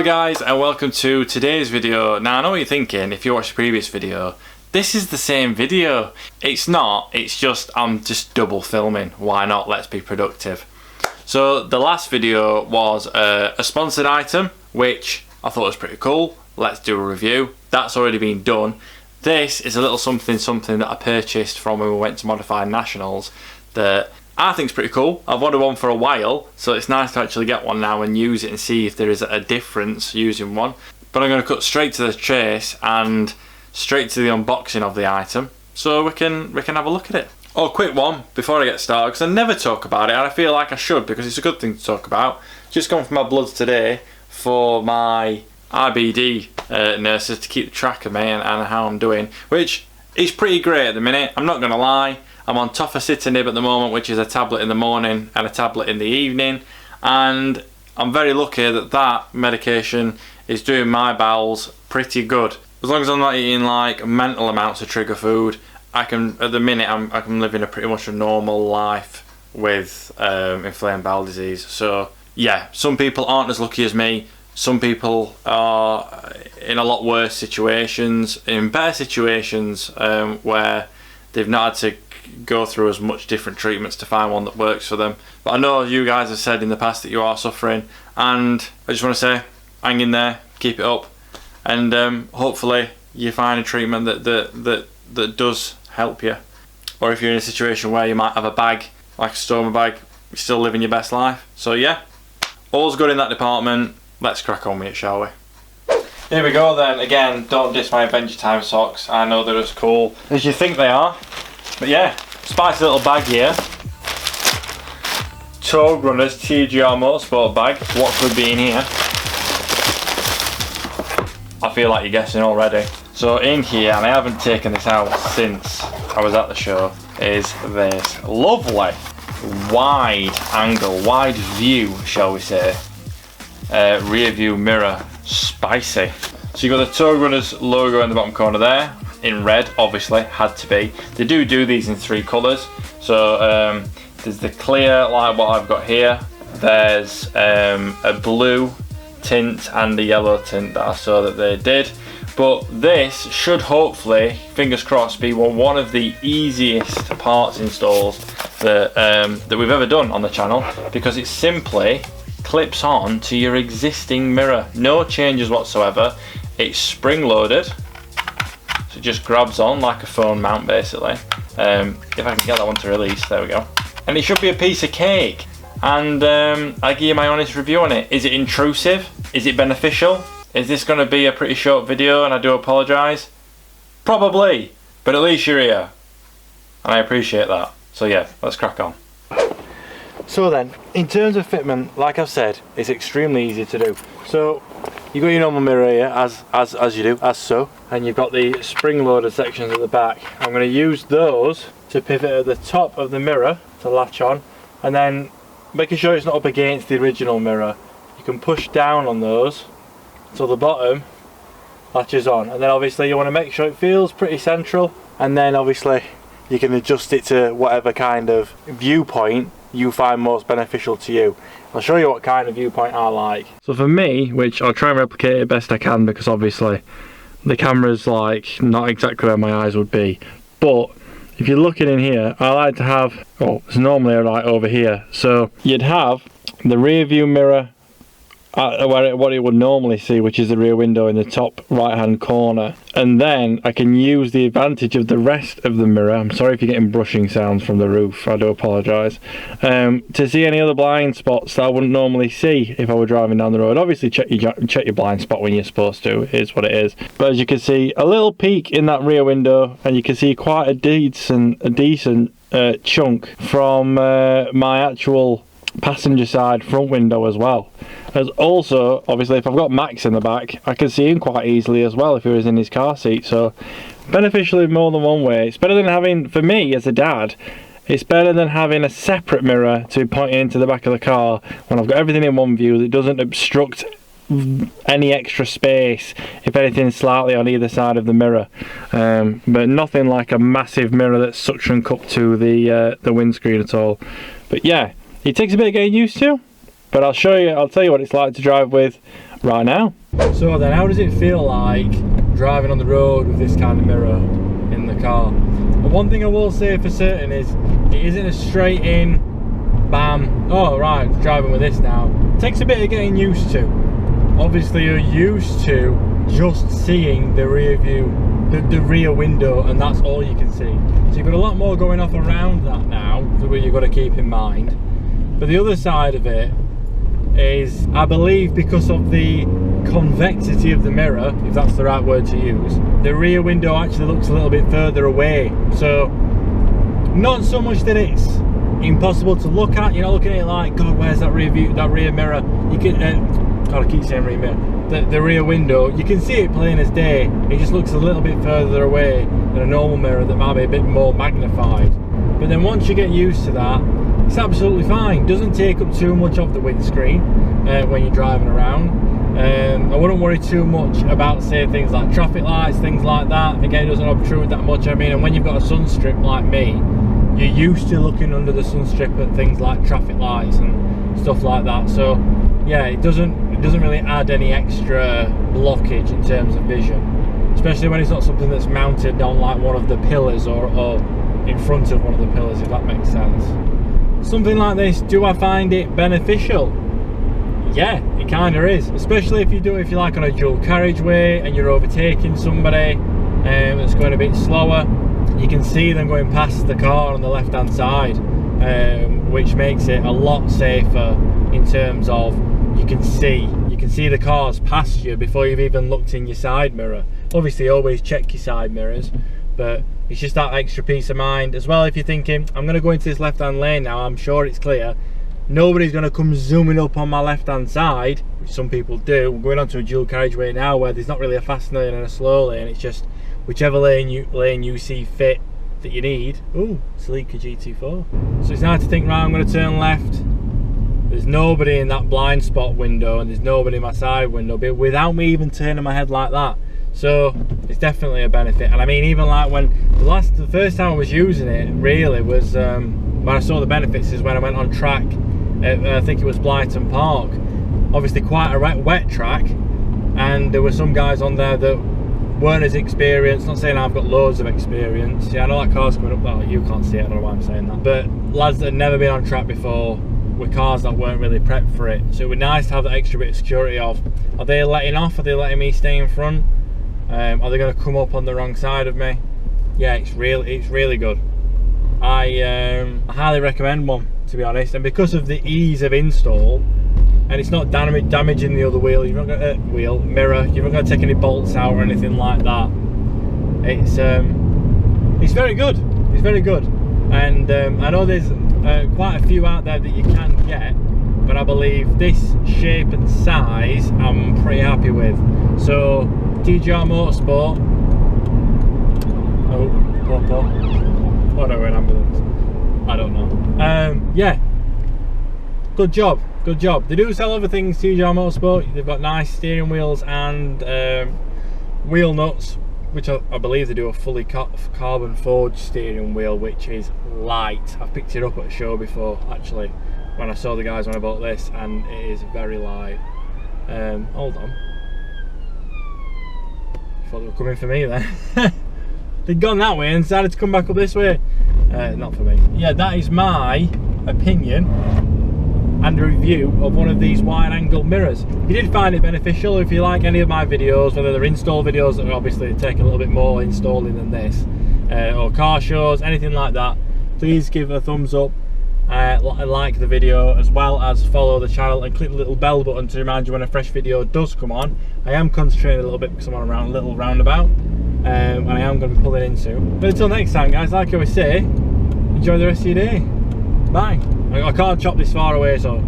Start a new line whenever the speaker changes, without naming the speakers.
guys, and welcome to today's video. Now I know what you're thinking if you watched the previous video. This is the same video. It's not, it's just I'm just double filming. Why not? Let's be productive. So the last video was a sponsored item, which I thought was pretty cool. Let's do a review. That's already been done. This is a little something that I purchased from when we went to Modified Nationals that I think it's pretty cool. I've wanted one for a while, so it's nice to actually get one now and use it and see if there is a difference using one. But I'm going to cut straight to the chase and straight to the unboxing of the item, so we can have a look at it. Oh, quick one before I get started, because I never talk about it and I feel like I should because it's a good thing to talk about. Just gone for my bloods today for my IBD nurses to keep track of me and how I'm doing, which is pretty great at the minute. I'm not going to lie. I'm on tofacitinib at the moment, which is a tablet in the morning and a tablet in the evening, and I'm very lucky that that medication is doing my bowels pretty good. As long as I'm not eating like mental amounts of trigger food, I can, at the minute, I'm living a pretty much a normal life with inflamed bowel disease. So yeah, some people aren't as lucky as me. Some people are in a lot worse situations, in better situations where they've not had to go through as much different treatments to find one that works for them. But I know you guys have said in the past that you are suffering, and I just want to say, hang in there, keep it up, and hopefully you find a treatment that does help you. Or if you're in a situation where you might have a bag, like a stoma bag, you're still living your best life. So yeah, all's good in that department. Let's crack on with it, shall we? Here we go then. Again, don't diss my Adventure Time socks. I know they're as cool as you think they are. But yeah, spicy little bag here. Tow Runners TGR Motorsport bag. What could be in here? I feel like you're guessing already. So in here, and I haven't taken this out since I was at the show, is this lovely wide angle, wide view, shall we say, rear view mirror. Spicy. So you've got the Tow Runners logo in the bottom corner there, in red, obviously, had to be. They do these in 3 colours. So there's the clear, like what I've got here. There's a blue tint and a yellow tint that I saw that they did. But this should hopefully, fingers crossed, be one of the easiest parts installs that we've ever done on the channel, because it simply clips on to your existing mirror. No changes whatsoever. It's spring loaded, so it just grabs on like a phone mount basically. If I can get that one to release, there we go. And it should be a piece of cake. And I give you my honest review on it. Is it intrusive? Is it beneficial? Is this going to be a pretty short video, and I do apologise? Probably, but at least you're here, and I appreciate that. So yeah, let's crack on. So then, in terms of fitment, like I've said, it's extremely easy to do. So you've got your normal mirror here, as you do, as so, and you've got the spring-loaded sections at the back. I'm going to use those to pivot at the top of the mirror to latch on, and then making sure it's not up against the original mirror. You can push down on those so the bottom latches on, and then obviously you want to make sure it feels pretty central, and then obviously you can adjust it to whatever kind of viewpoint you find most beneficial to you. I'll show you what kind of viewpoint I like. So for me, which I'll try and replicate it best I can, because obviously the camera's like not exactly where my eyes would be, but if you're looking in here, I like to have, it's normally right over here, so you'd have the rear view mirror what it would normally see, which is the rear window in the top right hand corner, and then I can use the advantage of the rest of the mirror. I'm sorry if you're getting brushing sounds from the roof, I do apologise, to see any other blind spots that I wouldn't normally see if I were driving down the road. Obviously check your blind spot when you're supposed to, it is what it is, but as you can see, a little peek in that rear window, and you can see quite a decent chunk from my actual passenger side front window as well. As also, obviously, if I've got Max in the back, I can see him quite easily as well if he was in his car seat. So beneficial in more than one way. It's better than having, for me as a dad, it's better than having a separate mirror to point into the back of the car when I've got everything in one view that doesn't obstruct any extra space, if anything, slightly on either side of the mirror, but nothing like a massive mirror that's suction cupped to the windscreen at all. But yeah, it takes a bit of getting used to, but I'll tell you what it's like to drive with right now. So then, how does it feel like driving on the road with this kind of mirror in the car? And one thing I will say for certain is it isn't a straight in, bam, oh right, driving with this now. It takes a bit of getting used to. Obviously you're used to just seeing the rear view, the rear window, and that's all you can see. So you've got a lot more going off around that now, that you've got to keep in mind. But the other side of it is, I believe because of the convexity of the mirror, if that's the right word to use, the rear window actually looks a little bit further away. So not so much that it's impossible to look at, you're not looking at it like, God, where's that rear view, that rear mirror? You can, God, I keep saying rear mirror. The rear window, you can see it plain as day. It just looks a little bit further away than a normal mirror that might be a bit more magnified. But then once you get used to that, it's absolutely fine. Doesn't take up too much of the windscreen when you're driving around. I wouldn't worry too much about, say, things like traffic lights, things like that. Again, it doesn't obtrude that much. I mean, and when you've got a sun strip like me, you're used to looking under the sun strip at things like traffic lights and stuff like that. So yeah, it doesn't really add any extra blockage in terms of vision, especially when it's not something that's mounted on like one of the pillars or in front of one of the pillars, if that makes sense. Something like this, do I find it beneficial? Yeah, it kind of is, especially if you like on a dual carriageway and you're overtaking somebody that's going a bit slower. You can see them going past the car on the left hand side, which makes it a lot safer in terms of you can see the cars past you before you've even looked in your side mirror. Obviously always check your side mirrors, but it's just that extra peace of mind as well. If you're thinking, I'm going to go into this left hand lane now, I'm sure it's clear, nobody's going to come zooming up on my left hand side, which some people do. We're going onto a dual carriageway now where there's not really a fast lane and a slow lane, it's just whichever lane you see fit that you need. Ooh, sleeker GT4. So it's nice to think, right, I'm going to turn left. There's nobody in that blind spot window and there's nobody in my side window, but without me even turning my head like that. So it's definitely a benefit. And I mean, even like when the first time I was using it really was when I saw the benefits is when I went on track at, I think it was Blyton Park. Obviously quite a wet track, and there were some guys on there that weren't as experienced. Not saying I've got loads of experience. Yeah, I know that car's coming up. Well, you can't see it, I don't know why I'm saying that. But lads that had never been on track before, with cars that weren't really prepped for it. So it would be nice to have that extra bit of security of, are they letting off? Are they letting me stay in front? Are they going to come up on the wrong side of me? Yeah, it's really good. I highly recommend one, to be honest. And because of the ease of install, and it's not damaging the other wheel, you're not going to mirror, you're not going to take any bolts out or anything like that. It's very good. It's very good. And I know there's quite a few out there that you can get, but I believe this shape and size I'm pretty happy with. So TGR Motorsport. Oh, I don't know, an ambulance. I don't know. Yeah, good job. Good job. They do sell other things, TGR Motorsport. They've got nice steering wheels and wheel nuts, which I believe they do a fully carbon forged steering wheel, which is light. I've picked it up at a show before, actually, when I saw the guys when I bought this, and it is very light. Hold on. I thought they were coming for me then. They'd gone that way and decided to come back up this way. Not for me. Yeah, that is my opinion and a review of one of these wide angle mirrors. If you did find it beneficial, if you like any of my videos, whether they're install videos that obviously take a little bit more installing than this, or car shows, anything like that, please give a thumbs up, like the video, as well as follow the channel and click the little bell button to remind you when a fresh video does come on. I am concentrating a little bit because I'm on a little roundabout, and I am going to be pulling in soon. But until next time, guys, like I always say, enjoy the rest of your day. Bye. I can't chop this far away, so